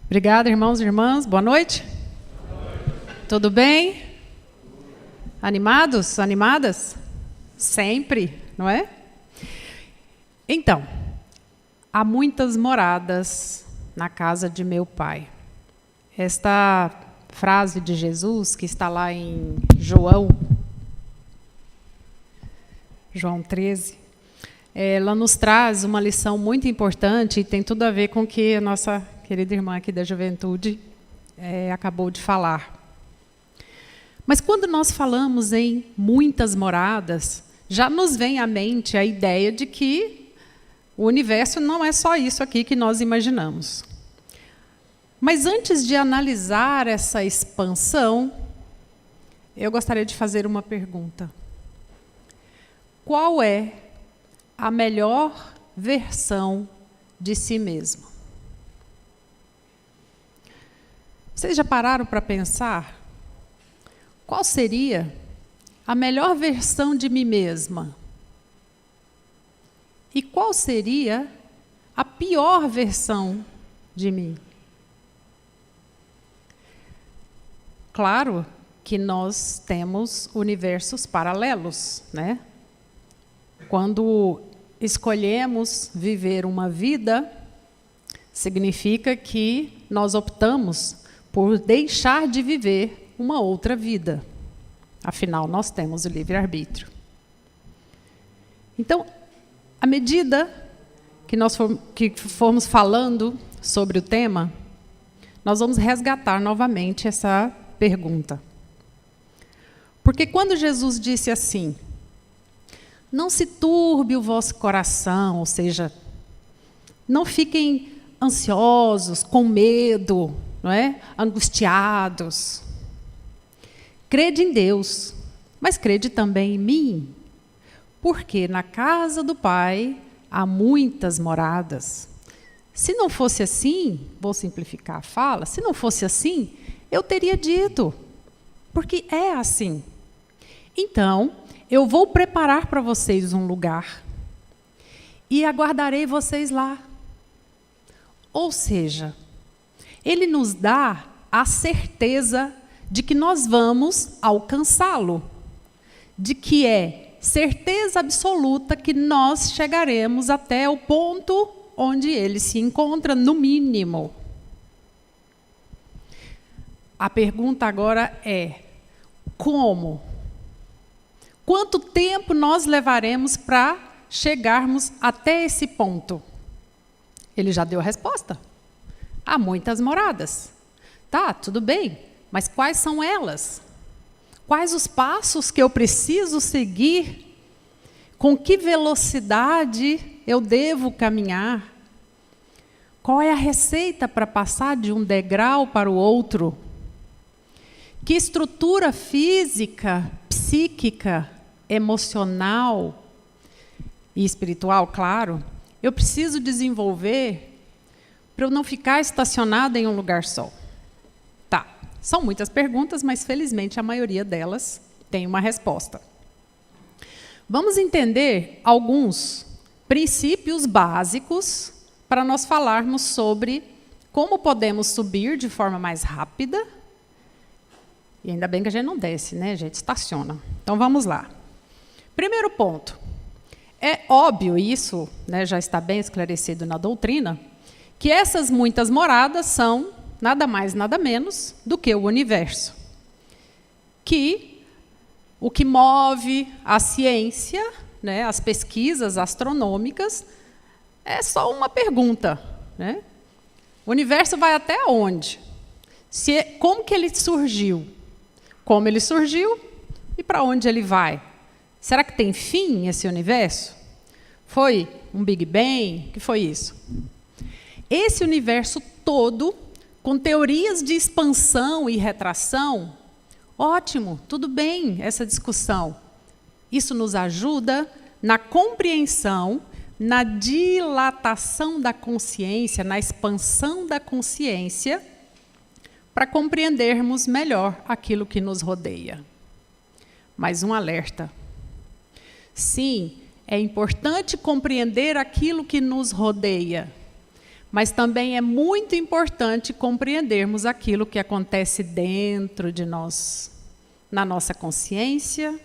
Obrigada, irmãos e irmãs. Boa noite. Tudo bem? Animados? Animadas? Sempre, não é? Então, há muitas moradas na casa de meu pai. Esta frase de Jesus, que está lá em João 13, ela nos traz uma lição muito importante e tem tudo a ver com o que a nossa querida irmã aqui da juventude acabou de falar. Mas quando nós falamos em muitas moradas, já nos vem à mente a ideia de que o universo não é só isso aqui que nós imaginamos. Mas antes de analisar essa expansão, eu gostaria de fazer uma pergunta. Qual é a melhor versão de si mesmo? Vocês já pararam para pensar? Qual seria a melhor versão de mim mesma? E qual seria a pior versão de mim? Claro que nós temos universos paralelos, né? Quando escolhemos viver uma vida, significa que nós optamos por deixar de viver uma outra vida. Afinal, nós temos o livre-arbítrio. Então, à medida que nós formos falando sobre o tema, nós vamos resgatar novamente essa pergunta. Porque quando Jesus disse assim, não se turbe o vosso coração, ou seja, não fiquem ansiosos, com medo, não é? Angustiados. Crede em Deus, mas crede também em mim, porque na casa do Pai há muitas moradas. Se não fosse assim, vou simplificar a fala, se não fosse assim, eu teria dito, porque é assim. Então, eu vou preparar para vocês um lugar e aguardarei vocês lá. Ou seja, Ele nos dá a certeza de que nós vamos alcançá-lo, de que é certeza absoluta que nós chegaremos até o ponto onde Ele se encontra, no mínimo. A pergunta agora é, como? Quanto tempo nós levaremos para chegarmos até esse ponto? Ele já deu a resposta. Há muitas moradas. Tá, tudo bem, mas quais são elas? Quais os passos que eu preciso seguir? Com que velocidade eu devo caminhar? Qual é a receita para passar de um degrau para o outro? Que estrutura física, psíquica, emocional e espiritual, claro, eu preciso desenvolver para eu não ficar estacionada em um lugar só? Tá, são muitas perguntas, mas felizmente a maioria delas tem uma resposta. Vamos entender alguns princípios básicos para nós falarmos sobre como podemos subir de forma mais rápida. E ainda bem que a gente não desce, né? A gente estaciona. Então vamos lá. Primeiro ponto. É óbvio, isso, né, já está bem esclarecido na doutrina, que essas muitas moradas são nada mais, nada menos do que o universo. Que o que move a ciência, né, as pesquisas astronômicas, é só uma pergunta, né? O universo vai até onde? Como que ele surgiu? Como ele surgiu e para onde ele vai? Será que tem fim esse universo? Foi um Big Bang? O que foi isso? Esse universo todo, com teorias de expansão e retração, ótimo, tudo bem essa discussão. Isso nos ajuda na compreensão, na dilatação da consciência, na expansão da consciência, para compreendermos melhor aquilo que nos rodeia. Mas um alerta. Sim, é importante compreender aquilo que nos rodeia, Mas também é muito importante compreendermos aquilo que acontece dentro de nós, na nossa consciência,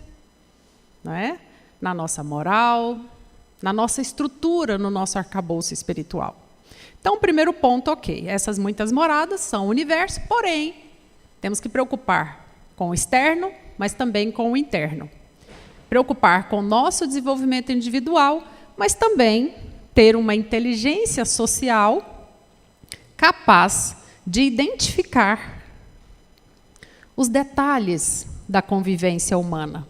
não é? Na nossa moral, na nossa estrutura, no nosso arcabouço espiritual. Então, o primeiro ponto, ok, essas muitas moradas são o universo, porém, temos que preocupar com o externo, mas também com o interno. Preocupar com o nosso desenvolvimento individual, mas também ter uma inteligência social capaz de identificar os detalhes da convivência humana.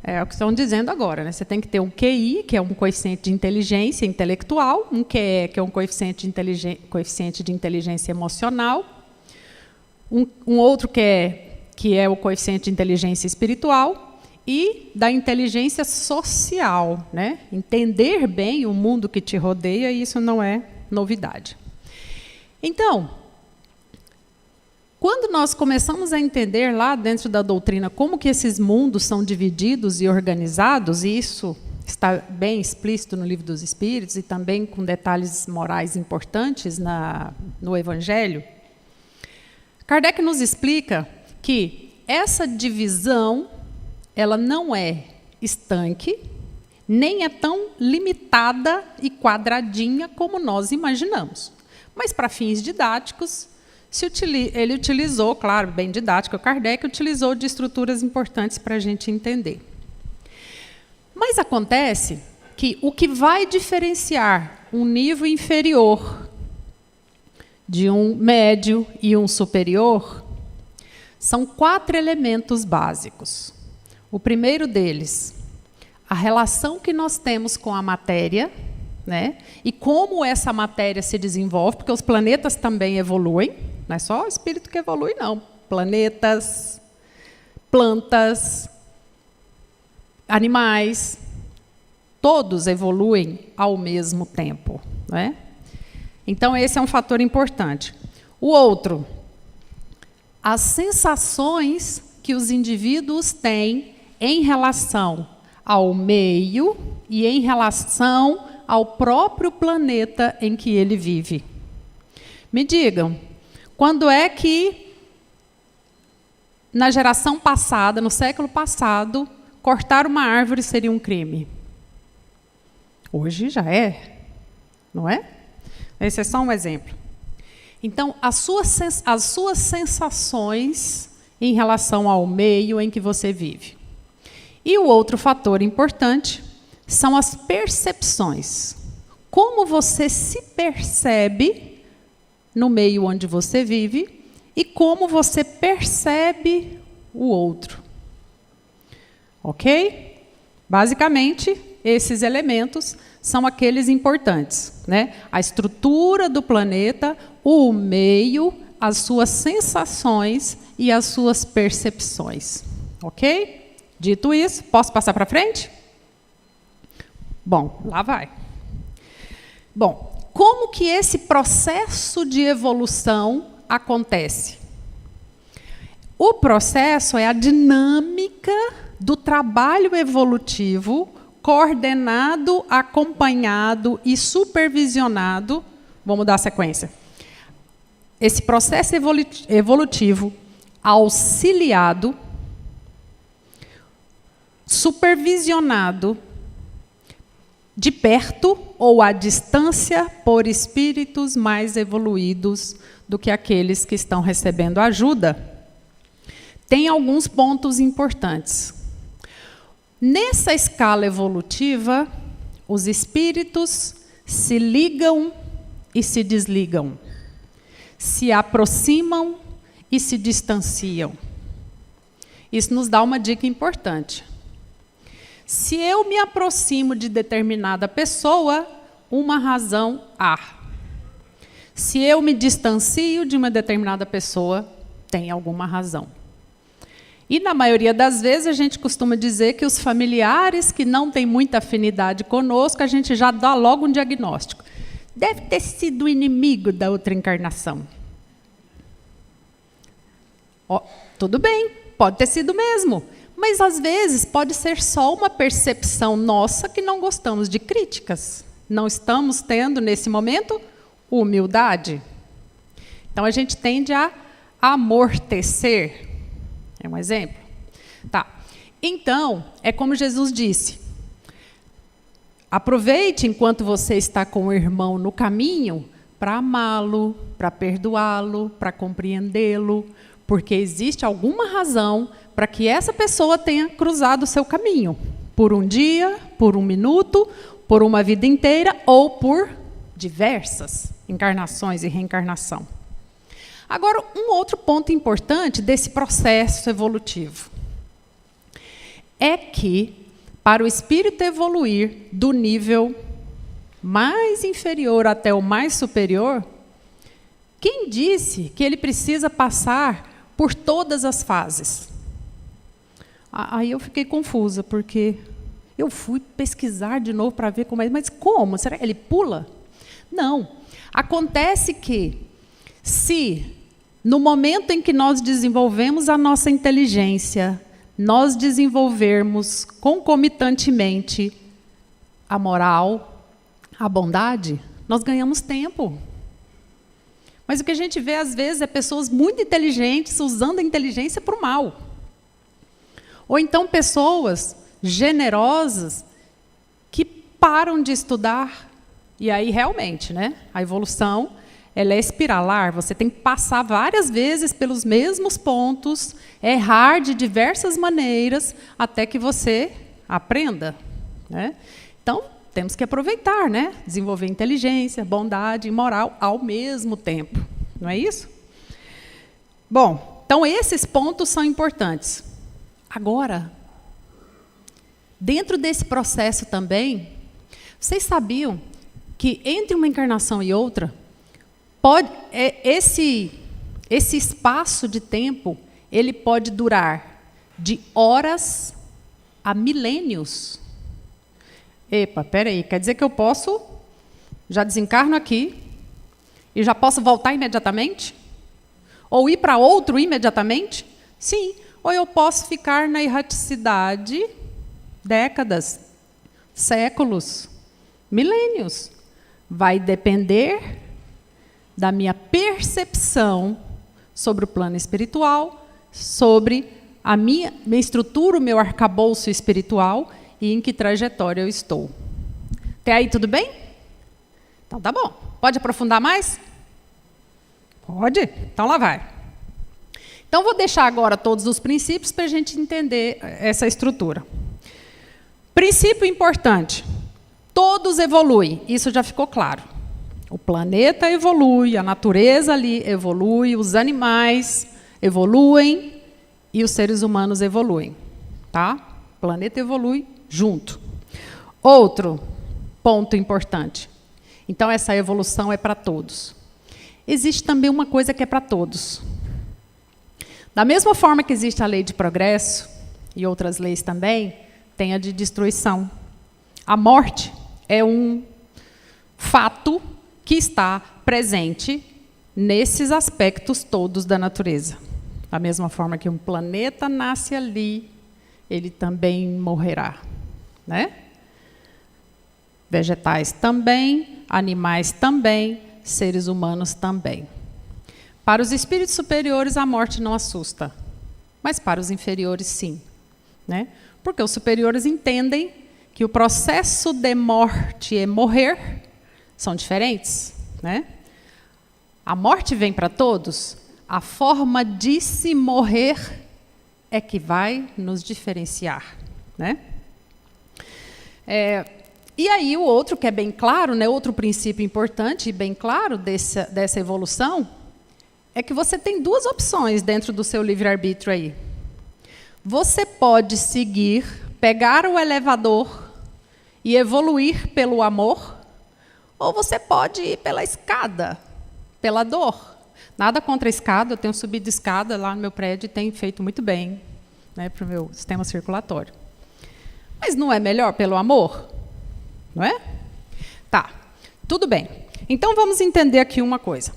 É o que estão dizendo agora, né? Você tem que ter um QI, que é um coeficiente de inteligência intelectual, um QE, que é um coeficiente de inteligência emocional, um outro que é o coeficiente de inteligência espiritual, e da inteligência social, né? Entender bem o mundo que te rodeia, isso não é novidade. Então, quando nós começamos a entender lá dentro da doutrina como que esses mundos são divididos e organizados, e isso está bem explícito no Livro dos Espíritos e também com detalhes morais importantes no Evangelho, Kardec nos explica que essa divisão ela não é estanque, nem é tão limitada e quadradinha como nós imaginamos. Mas, para fins didáticos, ele utilizou, claro, bem didático, Kardec utilizou de estruturas importantes para a gente entender. Mas acontece que o que vai diferenciar um nível inferior de um médio e um superior são 4 elementos básicos. O primeiro deles, a relação que nós temos com a matéria, né? E como essa matéria se desenvolve, porque os planetas também evoluem, não é só o espírito que evolui, não. Planetas, plantas, animais, todos evoluem ao mesmo tempo, né? Então, esse é um fator importante. O outro, as sensações que os indivíduos têm em relação ao meio e em relação ao próprio planeta em que ele vive. Me digam, quando é que, na geração passada, no século passado, cortar uma árvore seria um crime? Hoje já é, não é? Esse é só um exemplo. Então, as suas sensações em relação ao meio em que você vive. E o outro fator importante são as percepções. Como você se percebe no meio onde você vive e como você percebe o outro. Ok? Basicamente, esses elementos são aqueles importantes, né? A estrutura do planeta, o meio, as suas sensações e as suas percepções. Ok? Dito isso, posso passar para frente? Bom, lá vai. Bom, como que esse processo de evolução acontece? O processo é a dinâmica do trabalho evolutivo coordenado, acompanhado e supervisionado. Vamos dar sequência. Esse processo evolutivo auxiliado, supervisionado de perto ou à distância por espíritos mais evoluídos do que aqueles que estão recebendo ajuda, tem alguns pontos importantes. Nessa escala evolutiva, os espíritos se ligam e se desligam, se aproximam e se distanciam. Isso nos dá uma dica importante. Se eu me aproximo de determinada pessoa, uma razão há. Se eu me distancio de uma determinada pessoa, tem alguma razão. E, na maioria das vezes, a gente costuma dizer que os familiares que não têm muita afinidade conosco, a gente já dá logo um diagnóstico. Deve ter sido o inimigo da outra encarnação. Oh, tudo bem, pode ter sido mesmo. Mas, às vezes, pode ser só uma percepção nossa que não gostamos de críticas. não estamos tendo, nesse momento, humildade. Então, a gente tende a amortecer. É um exemplo? Tá. Então, é como Jesus disse. Aproveite enquanto você está com o irmão no caminho para amá-lo, para perdoá-lo, para compreendê-lo, porque existe alguma razão para que essa pessoa tenha cruzado o seu caminho. Por um dia, por um minuto, por uma vida inteira ou por diversas encarnações e reencarnação. Agora, um outro ponto importante desse processo evolutivo é que, para o espírito evoluir do nível mais inferior até o mais superior, quem disse que ele precisa passar por todas as fases? Aí eu fiquei confusa, porque eu fui pesquisar de novo para ver como é. Mas como? Será que ele pula? Não. Acontece que, se no momento em que nós desenvolvemos a nossa inteligência, nós desenvolvermos concomitantemente a moral, a bondade, nós ganhamos tempo. Mas o que a gente vê, às vezes, é pessoas muito inteligentes usando a inteligência para o mal. Ou então pessoas generosas que param de estudar. E aí, realmente, né, a evolução ela é espiralar. Você tem que passar várias vezes pelos mesmos pontos, errar de diversas maneiras, até que você aprenda, né? Então, temos que aproveitar, né? Desenvolver inteligência, bondade e moral ao mesmo tempo. Não é isso? Bom, então esses pontos são importantes. Agora, dentro desse processo também, vocês sabiam que entre uma encarnação e outra, esse espaço de tempo, ele pode durar de horas a milênios. Epa, peraí, quer dizer que eu posso, já desencarno aqui, e já posso voltar imediatamente? Ou ir para outro imediatamente? Sim. Ou eu posso ficar na erraticidade décadas, séculos, milênios. Vai depender da minha percepção sobre o plano espiritual, sobre a minha estrutura, o meu arcabouço espiritual e em que trajetória eu estou. Até aí tudo bem? Então tá bom. Pode aprofundar mais? Pode? Então lá vai. Então vou deixar agora todos os princípios para a gente entender essa estrutura. Princípio importante. Todos evoluem, isso já ficou claro. O planeta evolui, a natureza ali evolui, os animais evoluem e os seres humanos evoluem. Tá? O planeta evolui junto. Outro ponto importante. Então, essa evolução é para todos. Existe também uma coisa que é para todos. Da mesma forma que existe a lei de progresso, e outras leis também, tem a de destruição. A morte é um fato que está presente nesses aspectos todos da natureza. Da mesma forma que um planeta nasce ali, ele também morrerá, né? Vegetais também, animais também, seres humanos também. Para os espíritos superiores, a morte não assusta, mas para os inferiores, sim, né? Porque os superiores entendem que o processo de morte e morrer são diferentes, né? A morte vem para todos, a forma de se morrer é que vai nos diferenciar, né? E aí o outro que é bem claro, né, outro princípio importante e bem claro dessa evolução, é que você tem duas opções dentro do seu livre-arbítrio aí. Você pode seguir, pegar o elevador e evoluir pelo amor, ou você pode ir pela escada, pela dor. Nada contra a escada, eu tenho subido escada lá no meu prédio e tenho feito muito bem, né, para o meu sistema circulatório. Mas não é melhor pelo amor? Não é? Tá, tudo bem. Então vamos entender aqui uma coisa.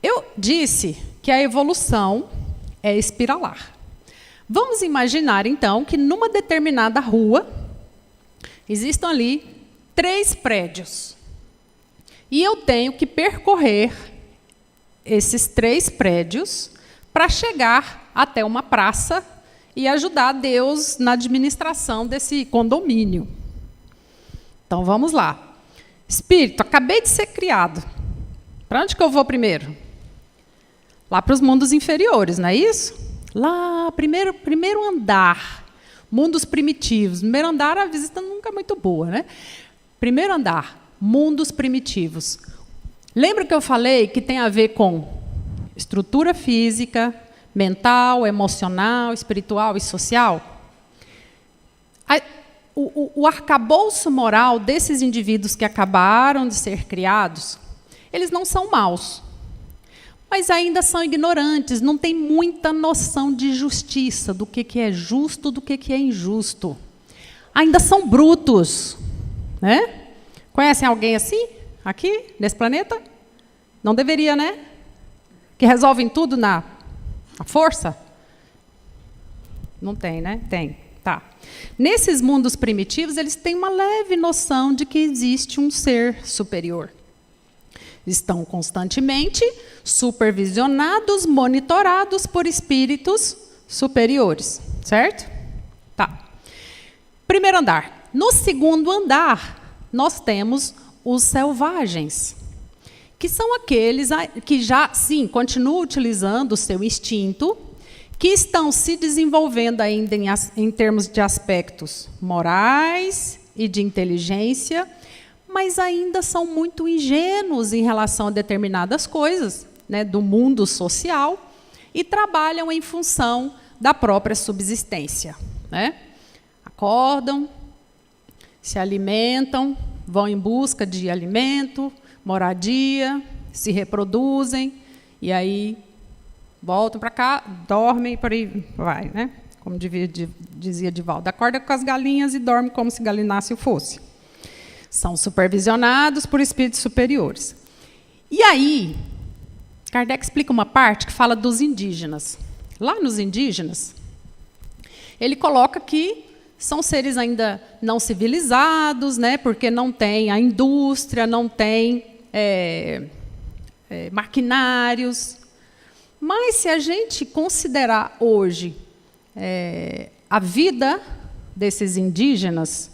Eu disse que a evolução é espiralar. Vamos imaginar, então, que numa determinada rua existam ali 3 prédios. E eu tenho que percorrer esses 3 prédios para chegar até uma praça e ajudar Deus na administração desse condomínio. Então, vamos lá. Espírito, acabei de ser criado. Para onde que eu vou primeiro? Lá para os mundos inferiores, não é isso? Lá, primeiro andar. Mundos primitivos. Primeiro andar, a visita nunca é muito boa, né? Primeiro andar, mundos primitivos. Lembra que eu falei que tem a ver com estrutura física, mental, emocional, espiritual e social? O arcabouço moral desses indivíduos que acabaram de ser criados, eles não são maus, mas ainda são ignorantes, não têm muita noção de justiça, do que é justo, do que é injusto. Ainda são brutos, né? Conhecem alguém assim, aqui, nesse planeta? Não deveria, né? Que resolvem tudo na força? Não tem, né? Tem. Tá. Nesses mundos primitivos, eles têm uma leve noção de que existe um ser superior. Estão constantemente supervisionados, monitorados por espíritos superiores, certo? Tá. Primeiro andar. No segundo andar, nós temos os selvagens, que são aqueles que já, sim, continuam utilizando o seu instinto, que estão se desenvolvendo ainda em termos de aspectos morais e de inteligência, mas ainda são muito ingênuos em relação a determinadas coisas, né, do mundo social, e trabalham em função da própria subsistência, né? Acordam, se alimentam, vão em busca de alimento, moradia, se reproduzem, e aí voltam para cá, dormem e por aí vai, né? Como dizia Divaldo, acorda com as galinhas e dorme como se galináceo fosse. São supervisionados por espíritos superiores. E aí, Kardec explica uma parte que fala dos indígenas. Lá nos indígenas, ele coloca que são seres ainda não civilizados, né? Porque não tem a indústria, não tem maquinários. Mas, se a gente considerar hoje a vida desses indígenas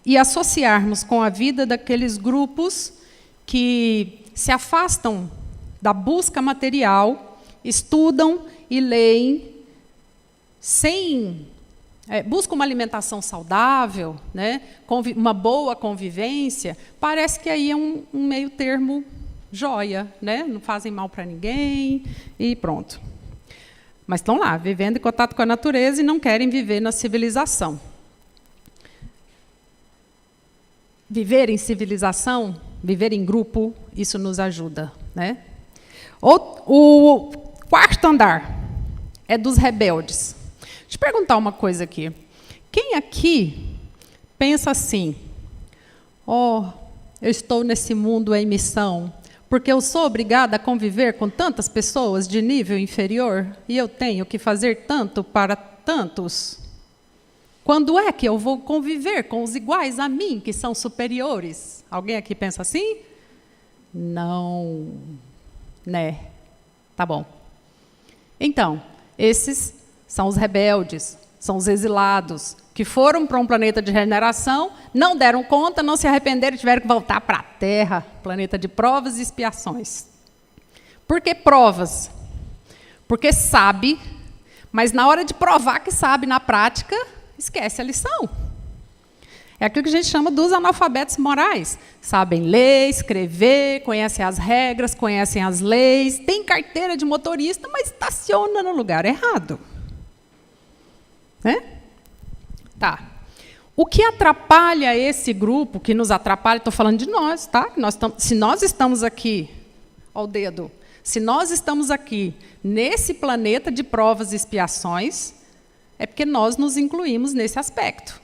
e associarmos com a vida daqueles grupos que se afastam da busca material, estudam e leem, buscam uma alimentação saudável, né, uma boa convivência, parece que aí é um meio termo joia, né? Não fazem mal para ninguém e pronto. Mas estão lá, vivendo em contato com a natureza e não querem viver na civilização. Viver em civilização, viver em grupo, isso nos ajuda, né? O quarto andar é dos rebeldes. Deixa eu perguntar uma coisa aqui. Quem aqui pensa assim, eu estou nesse mundo em missão, porque eu sou obrigada a conviver com tantas pessoas de nível inferior e eu tenho que fazer tanto para tantos? Quando é que eu vou conviver com os iguais a mim, que são superiores? Alguém aqui pensa assim? Não, né? Tá bom. Então, esses são os rebeldes, são os exilados, que foram para um planeta de regeneração, não deram conta, não se arrependeram e tiveram que voltar para a Terra, planeta de provas e expiações. Por que provas? Porque sabe, mas na hora de provar que sabe na prática, esquece a lição. É aquilo que a gente chama dos analfabetos morais. Sabem ler, escrever, conhecem as regras, conhecem as leis, tem carteira de motorista, mas estaciona no lugar errado. Né? Tá. O que atrapalha esse grupo, que nos atrapalha, estou falando de nós, tá? Se nós estamos aqui, ao dedo, se nós estamos aqui nesse planeta de provas e expiações, é porque nós nos incluímos nesse aspecto.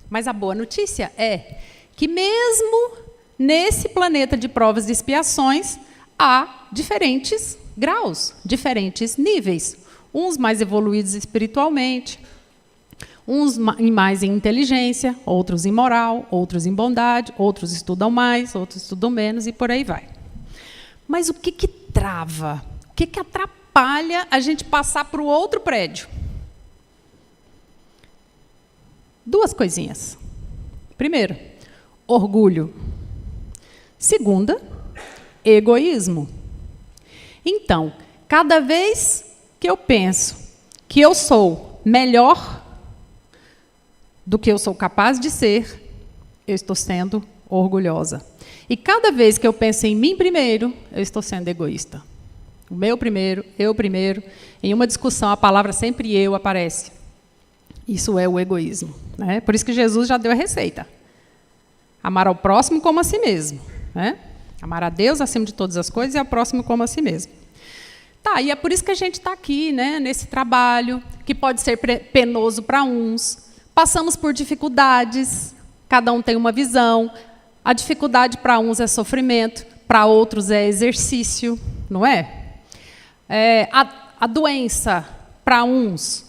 Mas a boa notícia é que mesmo nesse planeta de provas e expiações, há diferentes graus, diferentes níveis. Uns mais evoluídos espiritualmente, uns mais em inteligência, outros em moral, outros em bondade, outros estudam mais, outros estudam menos e por aí vai. Mas o que trava? O que atrapalha a gente passar para o outro prédio? Duas coisinhas. Primeiro, orgulho. Segunda, egoísmo. Então, cada vez que eu penso que eu sou melhor do que eu sou capaz de ser, eu estou sendo orgulhosa. E cada vez que eu penso em mim primeiro, eu estou sendo egoísta. O meu primeiro, eu primeiro. Em uma discussão, a palavra sempre eu aparece. Isso é o egoísmo, né? Por isso que Jesus já deu a receita. Amar ao próximo como a si mesmo, né? Amar a Deus acima de todas as coisas e ao próximo como a si mesmo. Tá, e é por isso que a gente está aqui, né, nesse trabalho, que pode ser penoso para uns. Passamos por dificuldades, cada um tem uma visão. A dificuldade para uns é sofrimento, para outros é exercício, não é? A doença, para uns,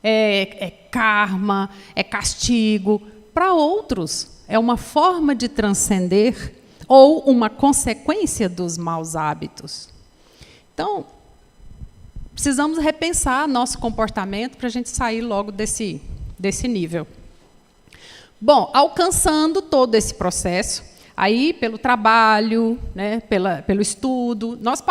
é karma, é castigo. Para outros, é uma forma de transcender ou uma consequência dos maus hábitos. Então, precisamos repensar nosso comportamento para a gente sair logo desse nível. Bom, alcançando todo esse processo, aí pelo trabalho, né, pelo estudo, nós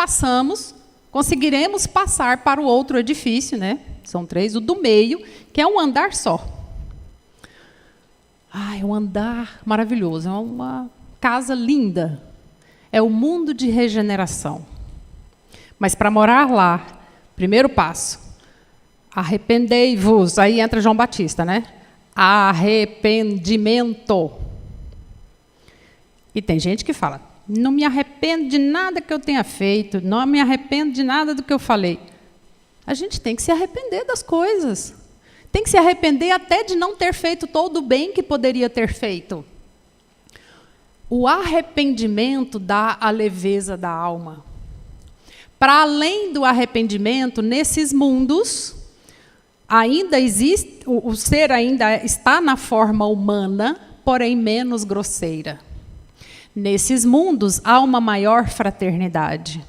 conseguiremos passar para o outro edifício, né? São 3, o do meio, que é um andar só. É um andar maravilhoso, é uma casa linda. É o mundo de regeneração. Mas para morar lá, primeiro passo, arrependei-vos. Aí entra João Batista, né? Arrependimento. E tem gente que fala, não me arrependo de nada que eu tenha feito, não me arrependo de nada do que eu falei. A gente tem que se arrepender das coisas. Tem que se arrepender até de não ter feito todo o bem que poderia ter feito. O arrependimento dá a leveza da alma. Para além do arrependimento, nesses mundos, ainda existe, o ser ainda está na forma humana, porém menos grosseira. Nesses mundos há uma maior fraternidade.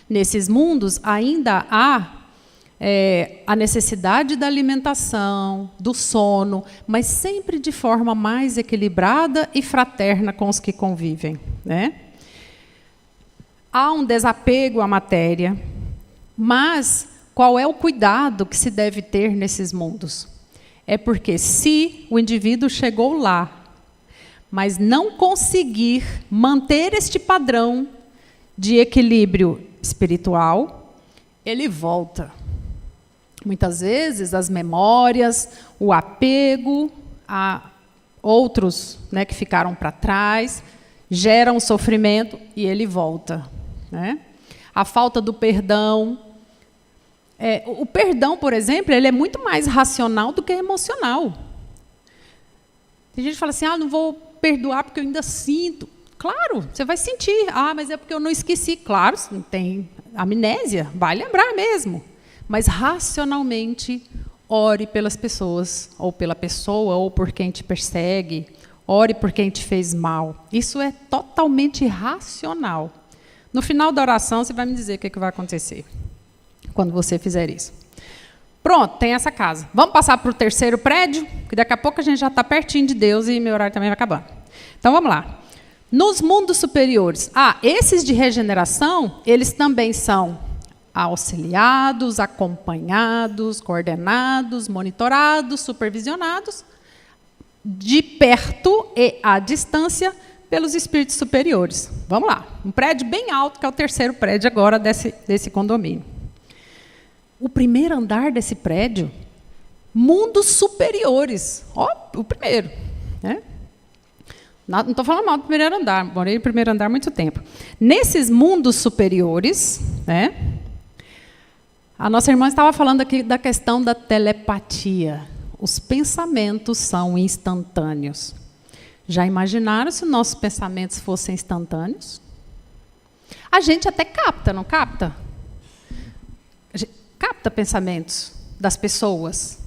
Nesses mundos ainda há a necessidade da alimentação, do sono, mas sempre de forma mais equilibrada e fraterna com os que convivem, né? Há um desapego à matéria, mas qual é o cuidado que se deve ter nesses mundos? É porque se o indivíduo chegou lá, mas não conseguir manter este padrão de equilíbrio espiritual, ele volta. Muitas vezes as memórias, o apego a outros, né, que ficaram para trás, geram sofrimento e ele volta, né? A falta do perdão. O perdão, por exemplo, ele é muito mais racional do que emocional. Tem gente que fala assim, não vou perdoar porque eu ainda sinto. Claro, você vai sentir. Mas é porque eu não esqueci. Claro, não tem amnésia, vai lembrar mesmo. Mas racionalmente, ore pelas pessoas, ou pela pessoa, ou por quem te persegue, ore por quem te fez mal. Isso é totalmente racional. No final da oração, você vai me dizer o que vai acontecer quando você fizer isso. Pronto, tem essa casa. Vamos passar para o terceiro prédio, que daqui a pouco a gente já está pertinho de Deus e meu horário também vai acabando. Então, vamos lá. Nos mundos superiores, esses de regeneração, eles também são auxiliados, acompanhados, coordenados, monitorados, supervisionados, de perto e à distância, pelos espíritos superiores. Vamos lá. Um prédio bem alto, que é o terceiro prédio agora desse condomínio. O primeiro andar desse prédio, mundos superiores. O primeiro, né? Não estou falando mal do primeiro andar, morei no primeiro andar há muito tempo. Nesses mundos superiores, né, a nossa irmã estava falando aqui da questão da telepatia. Os pensamentos são instantâneos. Já imaginaram se nossos pensamentos fossem instantâneos? A gente até capta, não capta? A gente capta pensamentos das pessoas,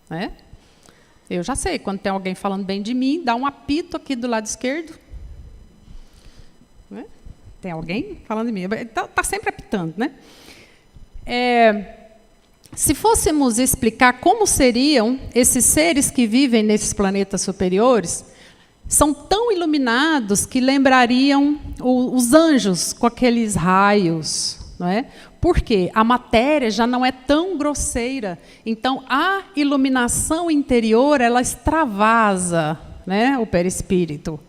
né? Eu já sei, quando tem alguém falando bem de mim, dá um apito aqui do lado esquerdo. Né? Tem alguém falando de mim? Está sempre apitando, né? Se fôssemos explicar como seriam esses seres que vivem nesses planetas superiores, são tão iluminados que lembrariam os anjos com aqueles raios, não é? Porque a matéria já não é tão grosseira, então a iluminação interior ela extravasa, né, o perispírito,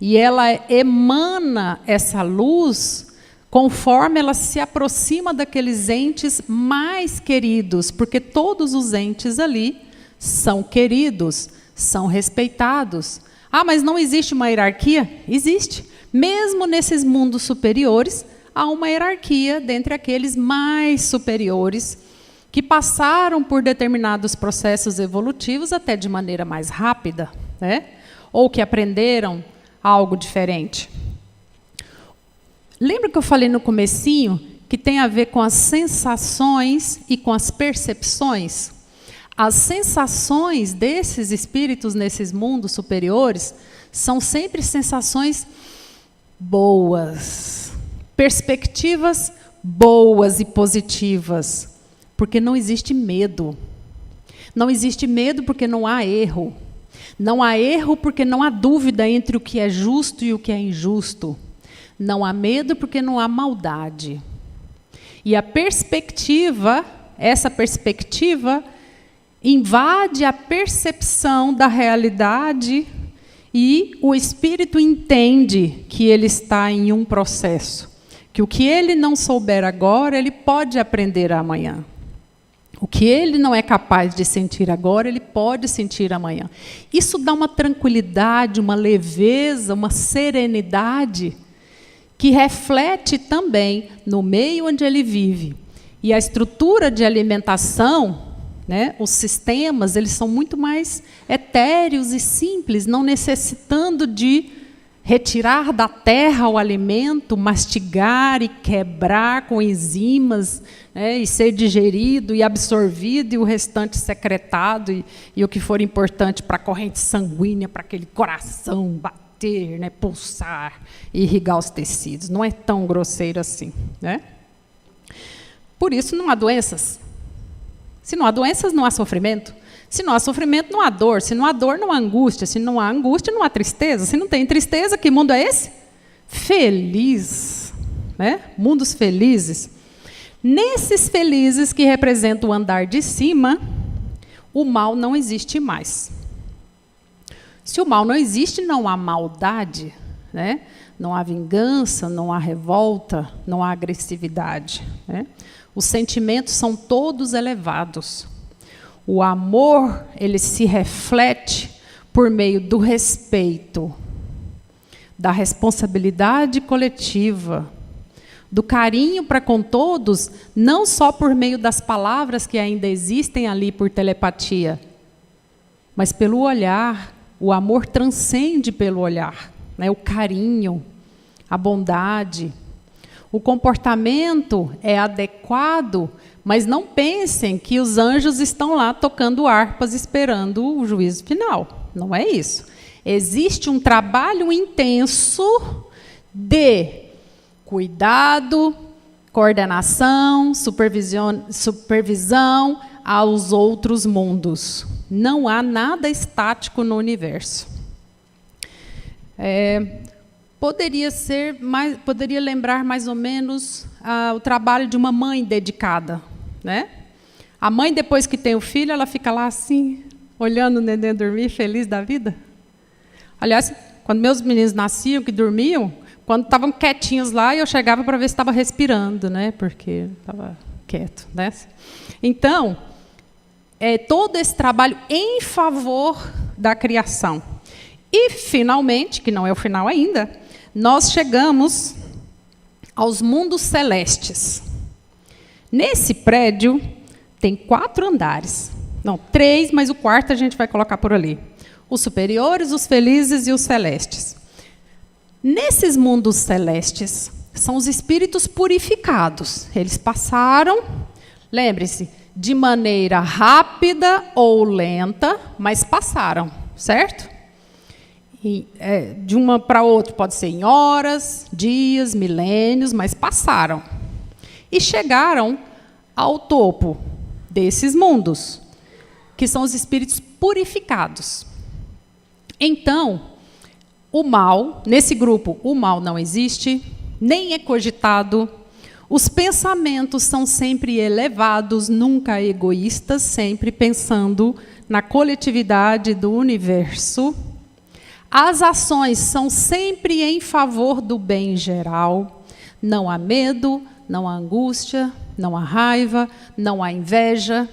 e ela emana essa luz conforme ela se aproxima daqueles entes mais queridos, porque todos os entes ali são queridos, são respeitados. Ah, mas não existe uma hierarquia? Existe. Mesmo nesses mundos superiores, há uma hierarquia dentre aqueles mais superiores que passaram por determinados processos evolutivos até de maneira mais rápida, né? Ou que aprenderam algo diferente. Lembra que eu falei no comecinho que tem a ver com as sensações e com as percepções? As sensações desses espíritos nesses mundos superiores são sempre sensações boas, perspectivas boas e positivas, porque não existe medo. Não existe medo porque não há erro. Não há erro porque não há dúvida entre o que é justo e o que é injusto. Não há medo porque não há maldade. E a perspectiva, essa perspectiva, invade a percepção da realidade e o espírito entende que ele está em um processo. Que o que ele não souber agora, ele pode aprender amanhã. O que ele não é capaz de sentir agora, ele pode sentir amanhã. Isso dá uma tranquilidade, uma leveza, uma serenidade que reflete também no meio onde ele vive. E a estrutura de alimentação, né, os sistemas, eles são muito mais etéreos e simples, não necessitando de retirar da terra o alimento, mastigar e quebrar com enzimas, né, e ser digerido e absorvido, e o restante secretado, e o que for importante para a corrente sanguínea, para aquele coração bater, né, pulsar e irrigar os tecidos. Não é tão grosseiro assim, né? Por isso não há doenças. Se não há doenças, não há sofrimento. Se não há sofrimento, não há dor. Se não há dor, não há angústia. Se não há angústia, não há tristeza. Se não tem tristeza, que mundo é esse? Feliz, né? Mundos felizes. Nesses felizes que representam o andar de cima, o mal não existe mais. Se o mal não existe, não há maldade, né? Não há vingança, não há revolta, não há agressividade, né? Os sentimentos são todos elevados. O amor, ele se reflete por meio do respeito, da responsabilidade coletiva, do carinho para com todos, não só por meio das palavras que ainda existem ali por telepatia, mas pelo olhar. O amor transcende pelo olhar, né? O carinho, a bondade. O comportamento é adequado, mas não pensem que os anjos estão lá tocando harpas esperando o juízo final. Não é isso. Existe um trabalho intenso de cuidado, coordenação, supervisão aos outros mundos. Não há nada estático no universo. Poderia lembrar mais ou menos o trabalho de uma mãe dedicada, né? A mãe, depois que tem o filho, ela fica lá assim, olhando o neném dormir, feliz da vida. Aliás, quando meus meninos nasciam, que dormiam, quando estavam quietinhos lá, eu chegava para ver se estava respirando, né? Porque estava quieto, né? Então, todo esse trabalho em favor da criação. E, finalmente, que não é o final ainda, nós chegamos aos mundos celestes. Nesse prédio, tem 4 andares. Não, 3, mas o quarto a gente vai colocar por ali. Os superiores, os felizes e os celestes. Nesses mundos celestes, são os espíritos purificados. Eles passaram, lembre-se, de maneira rápida ou lenta, mas passaram, certo? De uma para outra, pode ser em horas, dias, milênios, mas passaram. E chegaram ao topo desses mundos, que são os espíritos purificados. Então, o mal, nesse grupo, o mal não existe, nem é cogitado. Os pensamentos são sempre elevados, nunca egoístas, sempre pensando na coletividade do universo. As ações são sempre em favor do bem geral. Não há medo, não há angústia, não há raiva, não há inveja.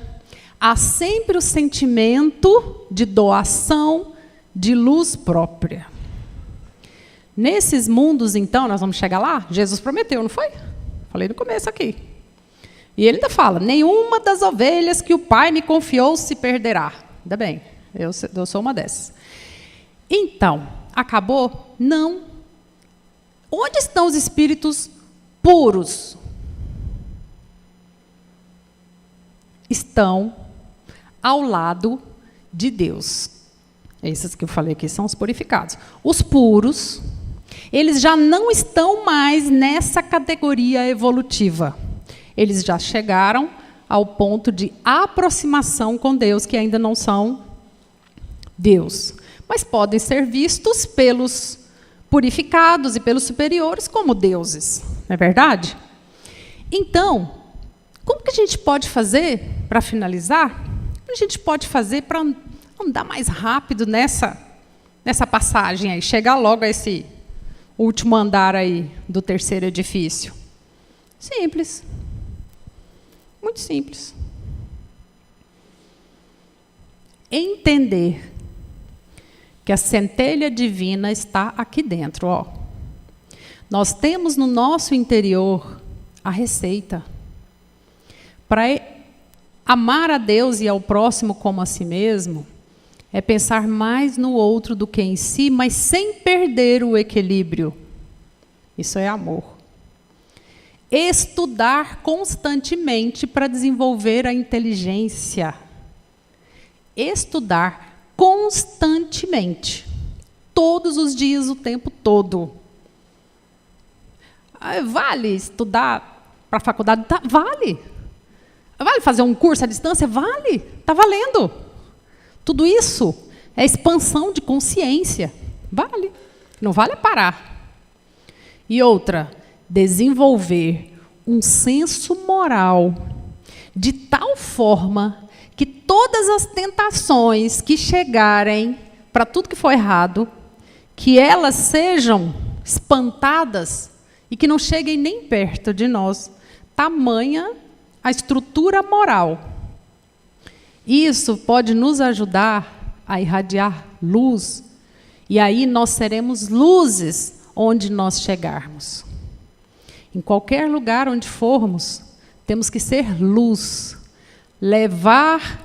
Há sempre o sentimento de doação, de luz própria. Nesses mundos, então, nós vamos chegar lá? Jesus prometeu, não foi? Falei no começo aqui. E ele ainda fala, nenhuma das ovelhas que o Pai me confiou se perderá. Ainda bem, eu sou uma dessas. Então, acabou? Não. Onde estão os espíritos puros? Estão ao lado de Deus. Esses que eu falei aqui são os purificados. Os puros, eles já não estão mais nessa categoria evolutiva. Eles já chegaram ao ponto de aproximação com Deus, que ainda não são Deus. Mas podem ser vistos pelos purificados e pelos superiores como deuses. Não é verdade? Então, como que a gente pode fazer, para finalizar, o que a gente pode fazer para andar mais rápido nessa passagem aí, chegar logo a esse último andar aí do terceiro edifício? Simples. Muito simples. Entender que a centelha divina está aqui dentro, ó. Nós temos no nosso interior a receita para amar a Deus e ao próximo como a si mesmo. É pensar mais no outro do que em si, mas sem perder o equilíbrio. Isso é amor. Estudar constantemente para desenvolver a inteligência. Estudar constantemente. Todos os dias, o tempo todo. Vale estudar para a faculdade? Tá, vale. Vale fazer um curso à distância? Vale. Está valendo. Tudo isso é expansão de consciência. Vale. Não vale parar. E outra, desenvolver um senso moral de tal forma que todas as tentações que chegarem para tudo que for errado, que elas sejam espantadas e que não cheguem nem perto de nós. Tamanha a estrutura moral. Isso pode nos ajudar a irradiar luz. E aí nós seremos luzes onde nós chegarmos. Em qualquer lugar onde formos, temos que ser luz. Levar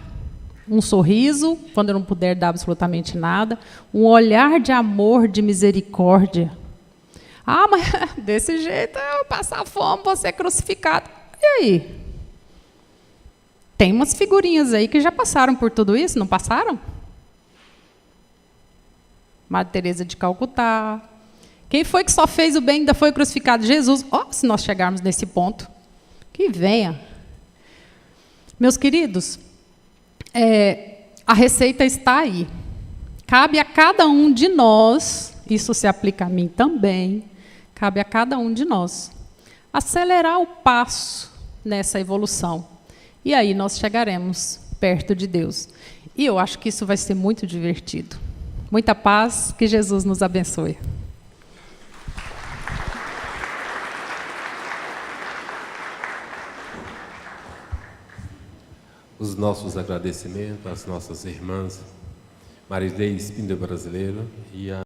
um sorriso, quando eu não puder dar absolutamente nada, um olhar de amor, de misericórdia. Ah, mas desse jeito eu passar fome, vou ser crucificado. E aí? Tem umas figurinhas aí que já passaram por tudo isso, não passaram? Madre Teresa de Calcutá. Quem foi que só fez o bem e ainda foi crucificado? Jesus. Oh, se nós chegarmos nesse ponto, que venha. Meus queridos, a receita está aí. Cabe a cada um de nós, isso se aplica a mim também, cabe a cada um de nós acelerar o passo nessa evolução. E aí nós chegaremos perto de Deus. E eu acho que isso vai ser muito divertido. Muita paz, que Jesus nos abençoe. Os nossos agradecimentos às nossas irmãs Marilei Espíndola Brasileiro e a